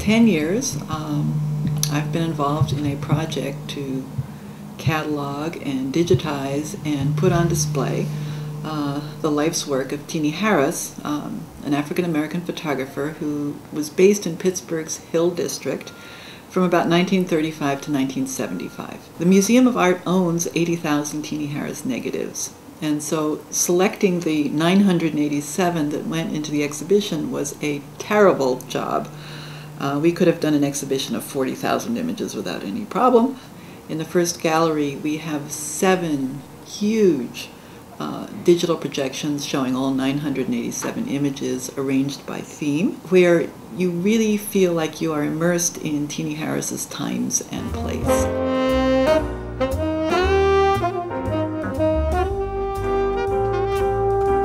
10 years, I've been involved in a project to catalog and digitize and put on display the life's work of Teenie Harris, an African-American photographer who was based in Pittsburgh's Hill District from about 1935 to 1975. The Museum of Art owns 80,000 Teenie Harris negatives, and so selecting the 987 that went into the exhibition was a terrible job. We could have done an exhibition of 40,000 images without any problem. In the first gallery, we have 7 huge digital projections showing all 987 images arranged by theme, where you really feel like you are immersed in Teenie Harris's times and place.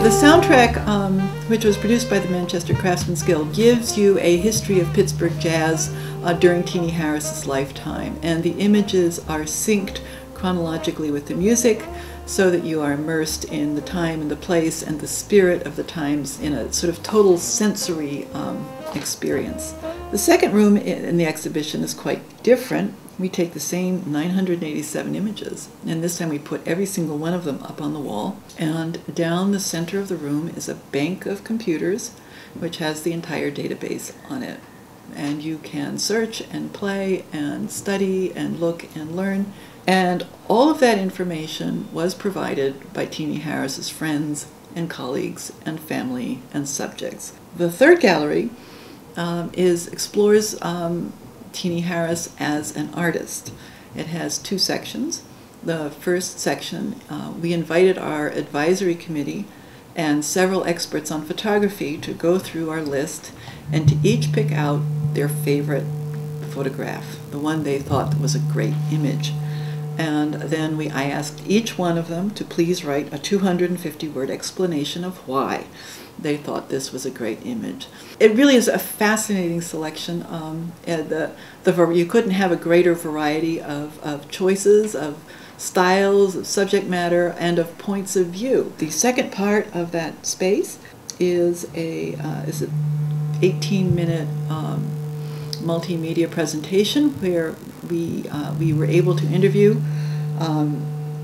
The soundtrack, which was produced by the Manchester Craftsmen's Guild, gives you a history of Pittsburgh jazz during Teenie Harris's lifetime, and the images are synced chronologically with the music so that you are immersed in the time and the place and the spirit of the times in a sort of total sensory experience. The second room in the exhibition is quite different. We take the same 987 images, and this time we put every single one of them up on the wall, and down the center of the room is a bank of computers which has the entire database on it. And you can search and play and study and look and learn, and all of that information was provided by Teenie Harris's friends and colleagues and family and subjects. The third gallery explores Teenie Harris as an artist. It has 2 sections. The first section, we invited our advisory committee and several experts on photography to go through our list and to each pick out their favorite photograph, the one they thought was a great image. And then I asked each one of them to please write a 250-word explanation of why they thought this was a great image. It really is a fascinating selection. You couldn't have a greater variety of choices, of styles, of subject matter, and of points of view. The second part of that space is an 18-minute multimedia presentation where we were able to interview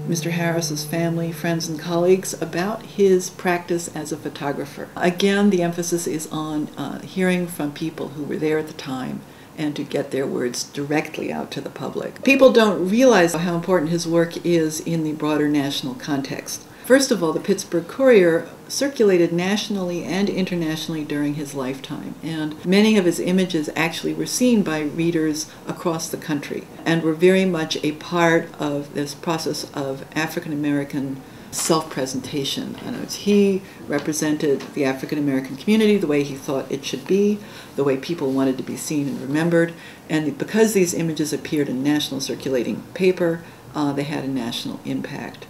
Mr. Harris's family, friends, and colleagues about his practice as a photographer. Again, the emphasis is on hearing from people who were there at the time and to get their words directly out to the public. People don't realize how important his work is in the broader national context. First of all, the Pittsburgh Courier circulated nationally and internationally during his lifetime, and many of his images actually were seen by readers across the country and were very much a part of this process of African American self-presentation. In other words, he represented the African American community the way he thought it should be, the way people wanted to be seen and remembered, and because these images appeared in national circulating paper, they had a national impact.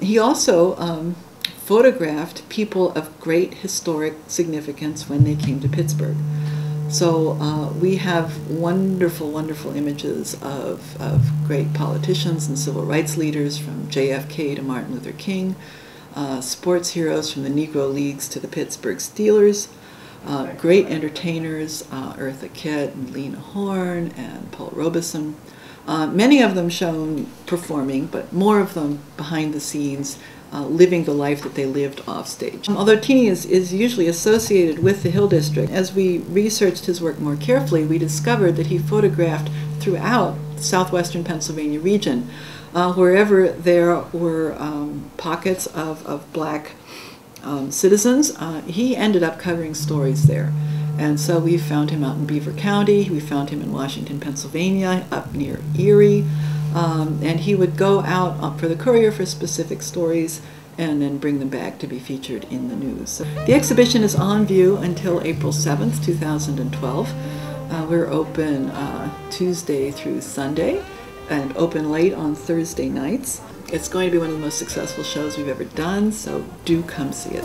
He also photographed people of great historic significance when they came to Pittsburgh. So we have wonderful, wonderful images of great politicians and civil rights leaders, from JFK to Martin Luther King, sports heroes from the Negro Leagues to the Pittsburgh Steelers, great entertainers, Eartha Kitt and Lena Horne and Paul Robeson. Many of them shown performing, but more of them behind the scenes, living the life that they lived off stage. Although Teenie is usually associated with the Hill District, as we researched his work more carefully, we discovered that he photographed throughout the southwestern Pennsylvania region. Wherever there were pockets of black citizens, he ended up covering stories there. And so we found him out in Beaver County, we found him in Washington, Pennsylvania, up near Erie, and he would go out for the Courier for specific stories and then bring them back to be featured in the news. So the exhibition is on view until April 7th, 2012. We're open Tuesday through Sunday and open late on Thursday nights. It's going to be one of the most successful shows we've ever done, so do come see it.